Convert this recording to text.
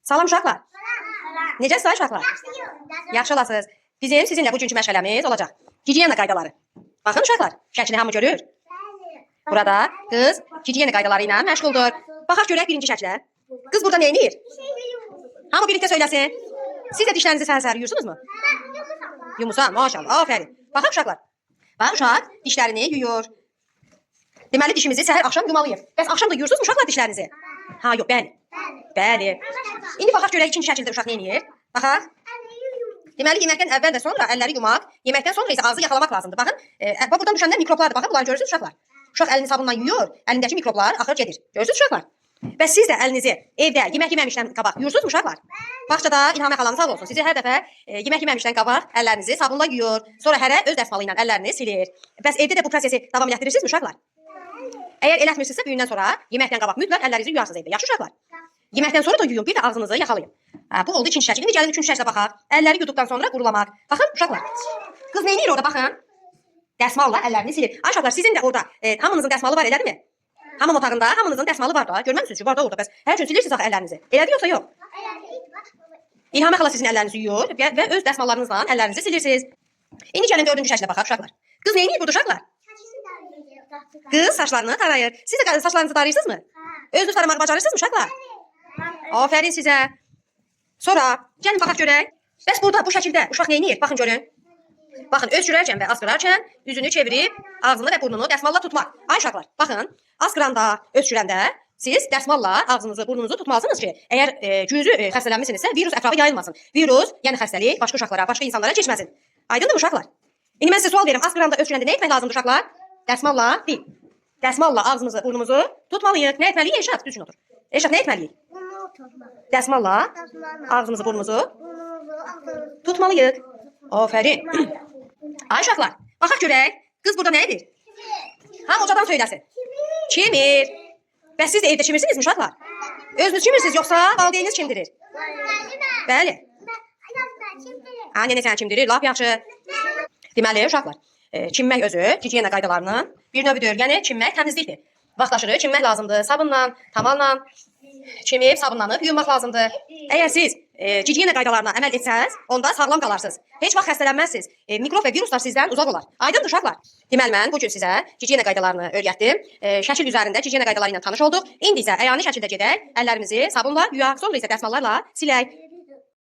Salam uşaqlar. Necəsiz uşaqlar? Yaxşı olasınız. Bizim sizinlə bugünkü məşğələmiz olacaq. Gigiyena qaydaları. Baxın uşaqlar, şəklini hamı görür. Burada qız gigiyena qaydaları ilə məşğuldur. Baxaq görək birinci şəklə. Qız burada nə edir? Hamı birlikdə söyləsin. Siz də dişlərinizi səhər-səhər yuyursunuzmu? Yumusan, maşallah, aferin. Baxaq uşaqlar. Bax uşaq dişlərini yuyur. Deməli dişimizi səhər-axşam yumalıyıq. Bəs axşam da yuyursunuzmu uşaqlar dişlərinizi? Ha, yox, bəli. Bəli. İndi baxaq görək ikinci şəkildə uşaq nə edir? Baxaq. Deməli yeməkdən əvvəl və sonra əlləri yumaq, yeməkdən sonra isə ağzı yaxalamaq lazımdır. Baxın, buradan düşənlər mikroblardır. Baxın, bunları görürsünüz uşaqlar. Uşaq əlini sabunla yuyur, əlindəki mikroblar axır gedir. Görürsünüz uşaqlar? Bəs siz də əlinizi evdə yemək yeməmişdən qabaq yuyursunuzmu uşaqlar? Bağçada İlham xalanız sağ olsun. Sizi hər dəfə yemək yeməmişdən qabaq əllərinizi sabunla yuyur, sonra hərə öz dəsmalı ilə əllərini silir. Bəs evdə də bu prosesi davam etdirirsinizmi uşaqlar? Əgər elətmirsinizsə büyündən sonra yeməkdən qabaq mütləq əllərinizi yuyarsınız evdə. Yaxşı uşaqlar? Yeməkdən sonra da yuyun, bir də ağzınızı yaxalayın. Bu oldu ikinci şəkil. İndi gəlin üçüncü şəklə baxaq. Əlləri yuduqdan sonra qurulamaq. Baxın uşaqlar. Qız nə edir orada baxın? Dəsmalla əllərini silir. Ay uşaqlar, sizin də orada hamınızın dəsmalı var, elədimi? Hamam otağında hamınızın dəsmalı var da. Görməmisiniz ki, var da orada. Bəs hər gün silirsiniz axı əllərinizi. Elədi yoxsa yox? İlham xala sizin əllərinizi yuyur və öz dəsmallarınızla əllərinizi silirsiniz. İndi gəlin dördüncü şəklə baxaq uşaqlar. Qız nə edir burada uşaqlar? Qız saçlarını tarayır. Siz də saçlarınızı tarayırsınızmı? Özünüz taramağı bacarırsınızmı uşaqlar? Aferin sizə. Sonra gəlin baxaq görək. Bəs burada bu şəkildə uşaq nə edir? Baxın görün. Baxın öskürərkən və asqırarkən üzünü çevirib ağzını və burnunu dəsmalla tutmaq. Ay uşaqlar, baxın. Asqıranda, öskürəndə siz dəsmalla ağzınızı, burnunuzu tutmalısınız ki, əgər güclü xəstələnmisinizsə virus ətrafa yayılmasın. Virus, yəni xəstəlik başqa uşaqlara, başqa insanlara keçməsin. Aydındır uşaqlar? İndi mən sizə sual verirəm. Asqıranda, öskürəndə nə etmək lazımdır uşaqlar? Dəsmalla deyil. Dəsmalla ağzımızı, burnumuzu tutmalıyıq. Nə etməliyik? Eşat, düzgün otur. Eşat, nə etməliyik? Dəsmalla ağzımızı, burnumuzu tutmalıyıq. Aferin. Ay uşaqlar, baxaq görək. Qız burada nə edir? Hamı ucadan söyləsin. Çimir. Bəs siz də evdə çimirsinizmi uşaqlar? Özünüz çimirsiniz yoxsa valideyniniz çimdirir? Bəli. Nənə səni çimdirir, lap yaxşı. Deməli uşaqlar, çimmək özü gigiyena qaydalarının bir növüdür. Yəni çimmək təmizlikdir. Vaxtaşırı çimmək lazımdır. Sabunla, tamalla çimib, sabunlanıb yuyunmaq lazımdır. Əgər siz gigiyena qaydalarına əməl etsəz, onda sağlam qalarsınız. Heç vaxt xəstələnməzsiniz. Mikrob və viruslar sizdən uzaq olar. Aydındır uşaqlar? Deməli mən bu gün sizə gigiyena qaydalarını öyrətdim. Şəkil üzərində gigiyena qaydaları ilə tanış olduq. İndi isə əyani şəkildə gedək, əllərimizi sabunla yuyaq, sonra isə dəsmallarla silək.